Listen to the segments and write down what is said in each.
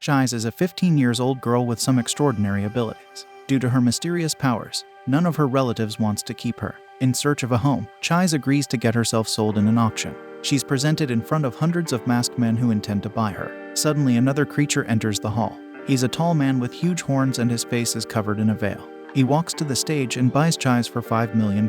Chise is a 15-year-old girl with some extraordinary abilities. Due to her mysterious powers, none of her relatives wants to keep her. In search of a home, Chise agrees to get herself sold in an auction. She's presented in front of hundreds of masked men who intend to buy her. Suddenly, another creature enters the hall. He's a tall man with huge horns and his face is covered in a veil. He walks to the stage and buys Chise for £5 million.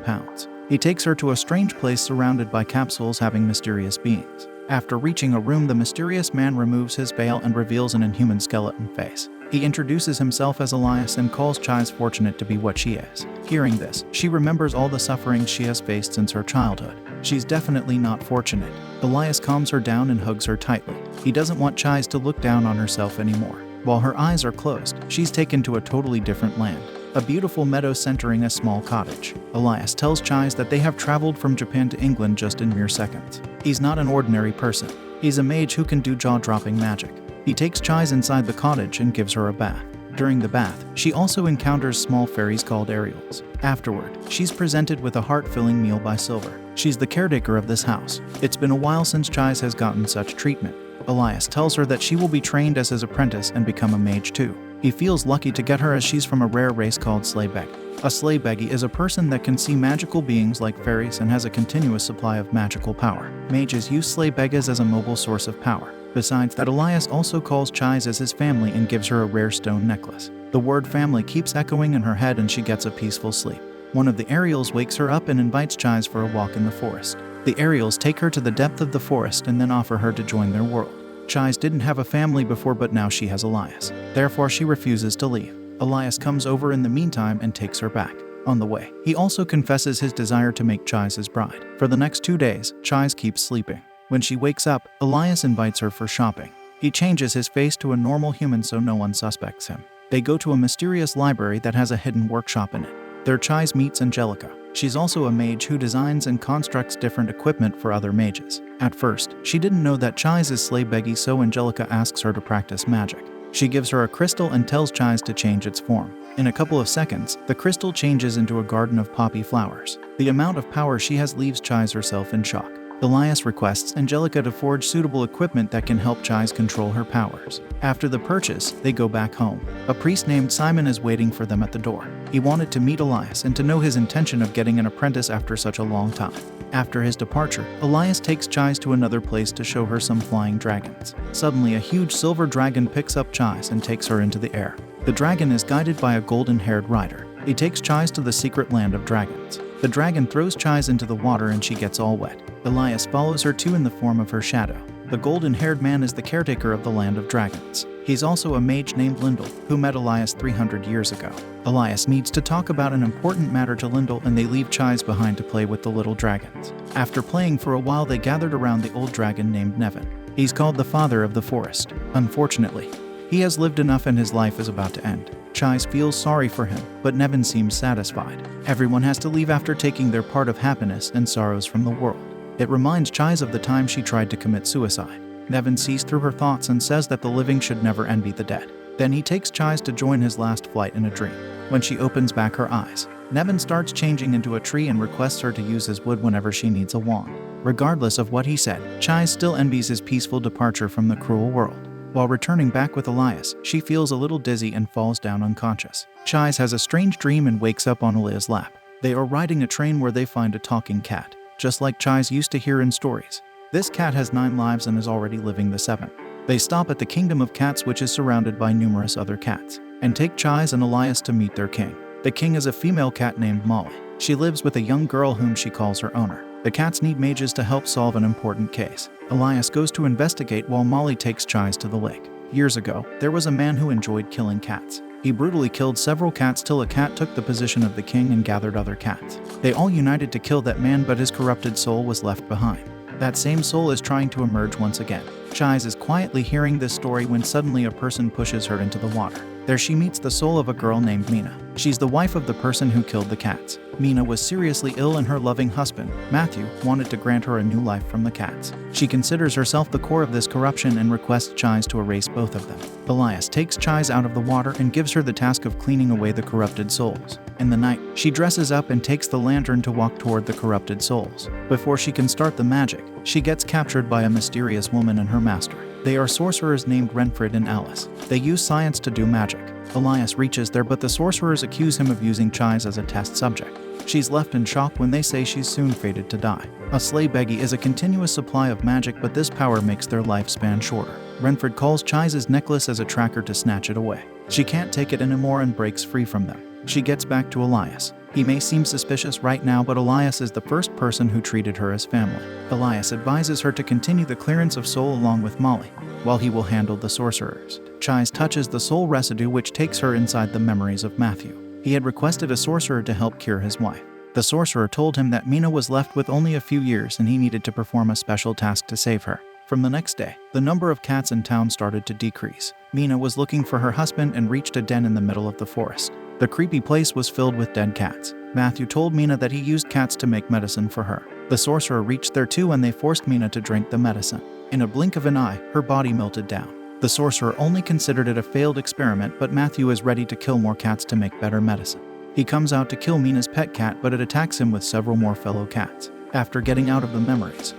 He takes her to a strange place surrounded by capsules having mysterious beings. After reaching a room, the mysterious man removes his veil and reveals an inhuman skeleton face. He introduces himself as Elias and calls Chise fortunate to be what she is. Hearing this, she remembers all the sufferings she has faced since her childhood. She's definitely not fortunate. Elias calms her down and hugs her tightly. He doesn't want Chise to look down on herself anymore. While her eyes are closed, she's taken to a totally different land. A beautiful meadow centering a small cottage. Elias tells Chise that they have traveled from Japan to England just in mere seconds. He's not an ordinary person. He's a mage who can do jaw-dropping magic. He takes Chise inside the cottage and gives her a bath. During the bath, she also encounters small fairies called Ariels. Afterward, she's presented with a heart-filling meal by Silver. She's the caretaker of this house. It's been a while since Chise has gotten such treatment. Elias tells her that she will be trained as his apprentice and become a mage too. He feels lucky to get her as she's from a rare race called Sleigh Beggy. A Sleigh Beggy is a person that can see magical beings like fairies and has a continuous supply of magical power. Mages use Sleigh Beggies as a mobile source of power. Besides that, Elias also calls Chise as his family and gives her a rare stone necklace. The word family keeps echoing in her head and she gets a peaceful sleep. One of the Ariels wakes her up and invites Chise for a walk in the forest. The Ariels take her to the depth of the forest and then offer her to join their world. Chise didn't have a family before, but now she has Elias. Therefore, she refuses to leave. Elias comes over in the meantime and takes her back. On the way, he also confesses his desire to make Chise his bride. For the next 2 days, Chise keeps sleeping. When she wakes up, Elias invites her for shopping. He changes his face to a normal human so no one suspects him. They go to a mysterious library that has a hidden workshop in it. There Chise meets Angelica. She's also a mage who designs and constructs different equipment for other mages. At first, she didn't know that Chise is Sleigh Beggy, so Angelica asks her to practice magic. She gives her a crystal and tells Chise to change its form. In a couple of seconds, the crystal changes into a garden of poppy flowers. The amount of power she has leaves Chise herself in shock. Elias requests Angelica to forge suitable equipment that can help Chise control her powers. After the purchase, they go back home. A priest named Simon is waiting for them at the door. He wanted to meet Elias and to know his intention of getting an apprentice after such a long time. After his departure, Elias takes Chise to another place to show her some flying dragons. Suddenly, a huge silver dragon picks up Chise and takes her into the air. The dragon is guided by a golden-haired rider. He takes Chise to the secret land of dragons. The dragon throws Chise into the water and she gets all wet. Elias follows her too in the form of her shadow. The golden-haired man is the caretaker of the land of dragons. He's also a mage named Lindell, who met Elias 300 years ago. Elias needs to talk about an important matter to Lindell and they leave Chise behind to play with the little dragons. After playing for a while, they gathered around the old dragon named Nevin. He's called the father of the forest. Unfortunately, he has lived enough and his life is about to end. Chise feels sorry for him, but Nevin seems satisfied. Everyone has to leave after taking their part of happiness and sorrows from the world. It reminds Chise of the time she tried to commit suicide. Nevin sees through her thoughts and says that the living should never envy the dead. Then he takes Chise to join his last flight in a dream. When she opens back her eyes, Nevin starts changing into a tree and requests her to use his wood whenever she needs a wand. Regardless of what he said, Chise still envies his peaceful departure from the cruel world. While returning back with Elias, she feels a little dizzy and falls down unconscious. Chise has a strange dream and wakes up on Elia's lap. They are riding a train where they find a talking cat, just like Chise used to hear in stories. This cat has 9 lives and is already living the 7th. They stop at the kingdom of cats, which is surrounded by numerous other cats, and take Chise and Elias to meet their king. The king is a female cat named Molly. She lives with a young girl whom she calls her owner. The cats need mages to help solve an important case. Elias goes to investigate while Molly takes Chise to the lake. Years ago, there was a man who enjoyed killing cats. He brutally killed several cats till a cat took the position of the king and gathered other cats. They all united to kill that man, but his corrupted soul was left behind. That same soul is trying to emerge once again. Chise is quietly hearing this story when suddenly a person pushes her into the water. There she meets the soul of a girl named Mina. She's the wife of the person who killed the cats. Mina was seriously ill and her loving husband, Matthew, wanted to grant her a new life from the cats. She considers herself the core of this corruption and requests Chise to erase both of them. Elias takes Chise out of the water and gives her the task of cleaning away the corrupted souls. In the night, she dresses up and takes the lantern to walk toward the corrupted souls. Before she can start the magic, she gets captured by a mysterious woman and her master. They are sorcerers named Renfred and Alice. They use science to do magic. Elias reaches there, but the sorcerers accuse him of using Chise as a test subject. She's left in shock when they say she's soon fated to die. A Sleigh Beggy is a continuous supply of magic, but this power makes their lifespan shorter. Renfred calls Chise's necklace as a tracker to snatch it away. She can't take it anymore and breaks free from them. She gets back to Elias. He may seem suspicious right now, but Elias is the first person who treated her as family. Elias advises her to continue the clearance of soul along with Molly, while he will handle the sorcerers. Chise touches the soul residue, which takes her inside the memories of Matthew. He had requested a sorcerer to help cure his wife. The sorcerer told him that Mina was left with only a few years and he needed to perform a special task to save her. From the next day, the number of cats in town started to decrease. Mina was looking for her husband and reached a den in the middle of the forest. The creepy place was filled with dead cats. Matthew told Mina that he used cats to make medicine for her. The sorcerer reached there too, and they forced Mina to drink the medicine. In a blink of an eye, her body melted down. The sorcerer only considered it a failed experiment, but Matthew is ready to kill more cats to make better medicine. He comes out to kill Mina's pet cat, but it attacks him with several more fellow cats. After getting out of the memories,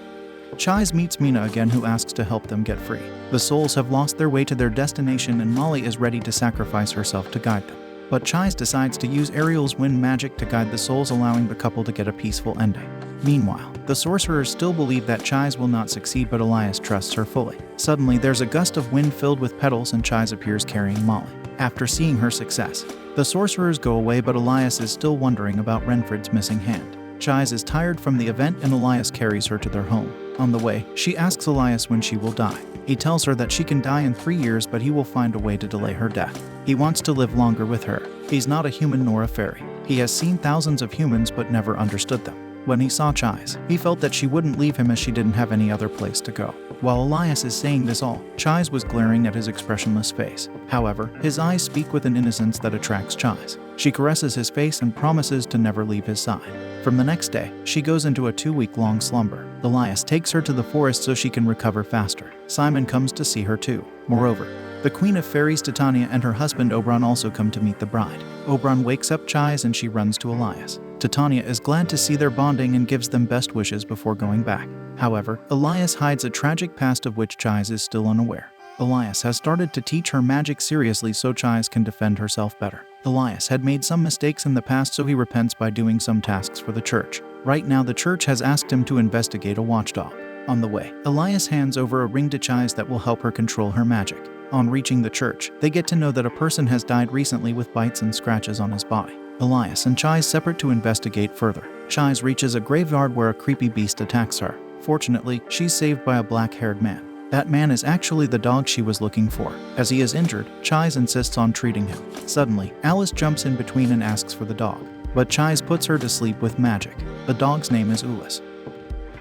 Chise meets Mina again, who asks to help them get free. The souls have lost their way to their destination and Molly is ready to sacrifice herself to guide them. But Chise decides to use Ariel's wind magic to guide the souls, allowing the couple to get a peaceful ending. Meanwhile, the sorcerers still believe that Chise will not succeed, but Elias trusts her fully. Suddenly, there's a gust of wind filled with petals and Chise appears carrying Molly. After seeing her success, the sorcerers go away, but Elias is still wondering about Renfred's missing hand. Chise is tired from the event and Elias carries her to their home. On the way, she asks Elias when she will die. He tells her that she can die in 3 years, but he will find a way to delay her death. He wants to live longer with her. He's not a human nor a fairy. He has seen thousands of humans but never understood them. When he saw Chise, he felt that she wouldn't leave him as she didn't have any other place to go. While Elias is saying this all, Chise was glaring at his expressionless face. However, his eyes speak with an innocence that attracts Chise. She caresses his face and promises to never leave his side. From the next day, she goes into a 2-week-long slumber. Elias takes her to the forest so she can recover faster. Simon comes to see her too. Moreover, the Queen of Fairies Titania and her husband Oberon also come to meet the bride. Oberon wakes up Chise and she runs to Elias. Titania is glad to see their bonding and gives them best wishes before going back. However, Elias hides a tragic past of which Chise is still unaware. Elias has started to teach her magic seriously so Chise can defend herself better. Elias had made some mistakes in the past, so he repents by doing some tasks for the church. Right now, the church has asked him to investigate a watchdog. On the way, Elias hands over a ring to Chise that will help her control her magic. On reaching the church, they get to know that a person has died recently with bites and scratches on his body. Elias and Chise separate to investigate further. Chise reaches a graveyard where a creepy beast attacks her. Fortunately, she's saved by a black-haired man. That man is actually the dog she was looking for. As he is injured, Chise insists on treating him. Suddenly, Alice jumps in between and asks for the dog. But Chise puts her to sleep with magic. The dog's name is Ulis,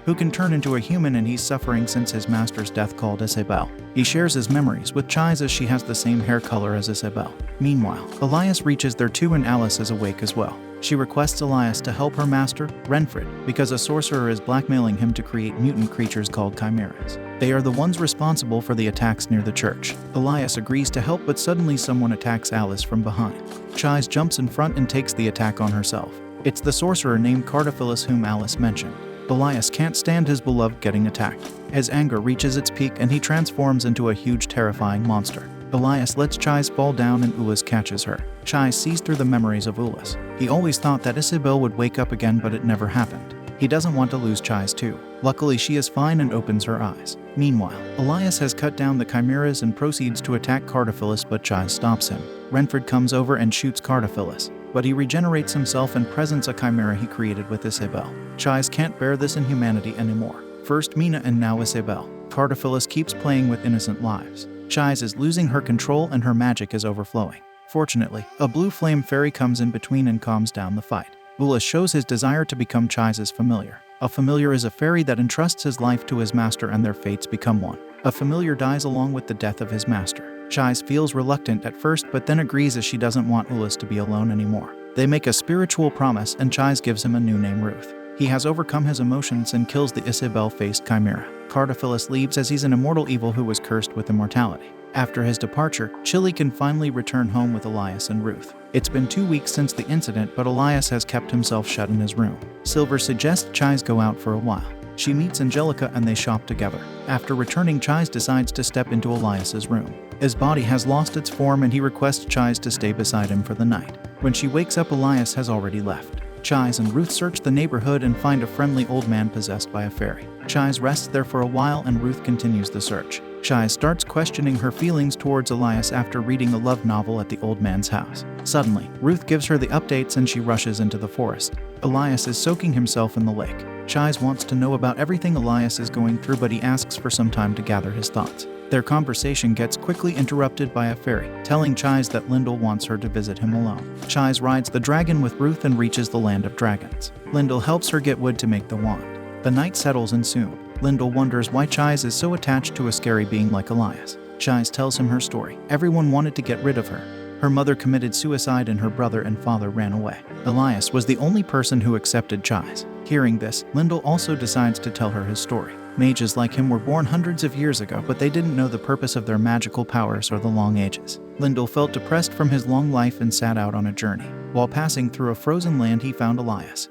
who can turn into a human, and he's suffering since his master's death, called Isabel. He shares his memories with Chise as she has the same hair color as Isabel. Meanwhile, Elias reaches there too and Alice is awake as well. She requests Elias to help her master, Renfred, because a sorcerer is blackmailing him to create mutant creatures called chimeras. They are the ones responsible for the attacks near the church. Elias agrees to help, but suddenly someone attacks Alice from behind. Chise jumps in front and takes the attack on herself. It's the sorcerer named Cardophilus whom Alice mentioned. Elias can't stand his beloved getting attacked. His anger reaches its peak and he transforms into a huge, terrifying monster. Elias lets Chise fall down and Ulis catches her. Chise sees through the memories of Ulis. He always thought that Isabel would wake up again, but it never happened. He doesn't want to lose Chise too. Luckily, she is fine and opens her eyes. Meanwhile, Elias has cut down the chimeras and proceeds to attack Cardophilus, but Chise stops him. Renfred comes over and shoots Cardophilus, but he regenerates himself and presents a chimera he created with Isabel. Chise can't bear this inhumanity anymore. First Mina and now Isabel. Cardophilus keeps playing with innocent lives. Chise is losing her control and her magic is overflowing. Fortunately, a blue flame fairy comes in between and calms down the fight. Ulis shows his desire to become Chise's familiar. A familiar is a fairy that entrusts his life to his master and their fates become one. A familiar dies along with the death of his master. Chise feels reluctant at first, but then agrees as she doesn't want Ulis to be alone anymore. They make a spiritual promise and Chise gives him a new name, Ruth. He has overcome his emotions and kills the Isabel-faced chimera. Cardophilus leaves as he's an immortal evil who was cursed with immortality. After his departure, Chile can finally return home with Elias and Ruth. It's been 2 weeks since the incident, but Elias has kept himself shut in his room. Silver suggests Chise go out for a while. She meets Angelica and they shop together. After returning, Chise decides to step into Elias's room. His body has lost its form and he requests Chise to stay beside him for the night. When she wakes up, Elias has already left. Chise and Ruth search the neighborhood and find a friendly old man possessed by a fairy. Chise rests there for a while and Ruth continues the search. Chise starts questioning her feelings towards Elias after reading a love novel at the old man's house. Suddenly, Ruth gives her the updates and she rushes into the forest. Elias is soaking himself in the lake. Chise wants to know about everything Elias is going through, but he asks for some time to gather his thoughts. Their conversation gets quickly interrupted by a fairy, telling Chise that Lyndall wants her to visit him alone. Chise rides the dragon with Ruth and reaches the land of dragons. Lyndall helps her get wood to make the wand. The night settles and soon, Lyndall wonders why Chise is so attached to a scary being like Elias. Chise tells him her story. Everyone wanted to get rid of her. Her mother committed suicide and her brother and father ran away. Elias was the only person who accepted Chise. Hearing this, Lyndall also decides to tell her his story. Mages like him were born hundreds of years ago, but they didn't know the purpose of their magical powers or the long ages. Lyndall felt depressed from his long life and set out on a journey. While passing through a frozen land, he found Elias,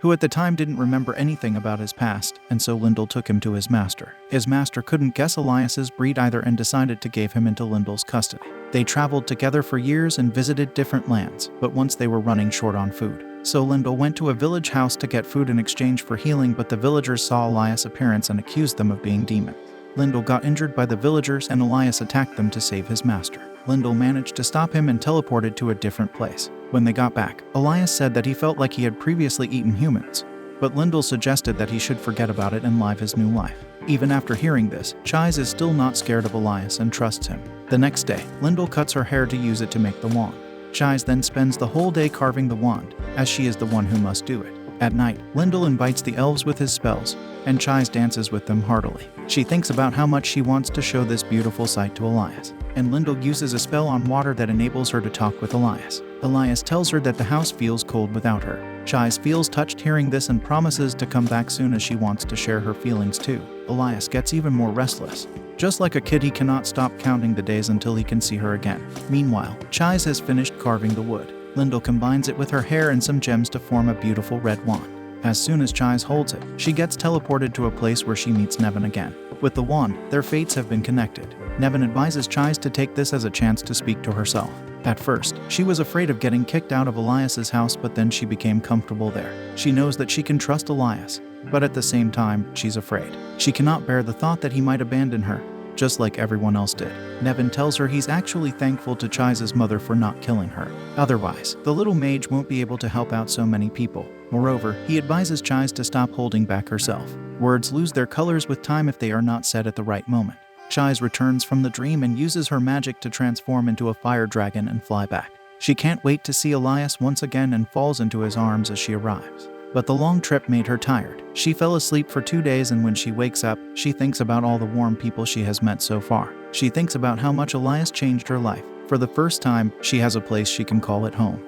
who at the time didn't remember anything about his past, and so Lyndall took him to his master. His master couldn't guess Elias's breed either and decided to give him into Lyndall's custody. They traveled together for years and visited different lands, but once they were running short on food. So Lyndall went to a village house to get food in exchange for healing, but the villagers saw Elias' appearance and accused them of being demons. Lyndall got injured by the villagers and Elias attacked them to save his master. Lyndall managed to stop him and teleported to a different place. When they got back, Elias said that he felt like he had previously eaten humans, but Lyndall suggested that he should forget about it and live his new life. Even after hearing this, Chise is still not scared of Elias and trusts him. The next day, Lyndall cuts her hair to use it to make the wand. Chise then spends the whole day carving the wand, as she is the one who must do it. At night, Lyndall invites the elves with his spells, and Chise dances with them heartily. She thinks about how much she wants to show this beautiful sight to Elias, and Lyndall uses a spell on water that enables her to talk with Elias. Elias tells her that the house feels cold without her. Chise feels touched hearing this and promises to come back soon as she wants to share her feelings too. Elias gets even more restless. Just like a kid, he cannot stop counting the days until he can see her again. Meanwhile, Chise has finished carving the wood. Lyndall combines it with her hair and some gems to form a beautiful red wand. As soon as Chise holds it, she gets teleported to a place where she meets Nevin again. With the wand, their fates have been connected. Nevin advises Chise to take this as a chance to speak to herself. At first, she was afraid of getting kicked out of Elias's house, but then she became comfortable there. She knows that she can trust Elias, but at the same time, she's afraid. She cannot bear the thought that he might abandon her, just like everyone else did. Nevin tells her he's actually thankful to Chise's mother for not killing her. Otherwise, the little mage won't be able to help out so many people. Moreover, he advises Chise to stop holding back herself. Words lose their colors with time if they are not said at the right moment. Chise returns from the dream and uses her magic to transform into a fire dragon and fly back. She can't wait to see Elias once again and falls into his arms as she arrives. But the long trip made her tired. She fell asleep for 2 days, and when she wakes up, she thinks about all the warm people she has met so far. She thinks about how much Elias changed her life. For the first time, she has a place she can call it home.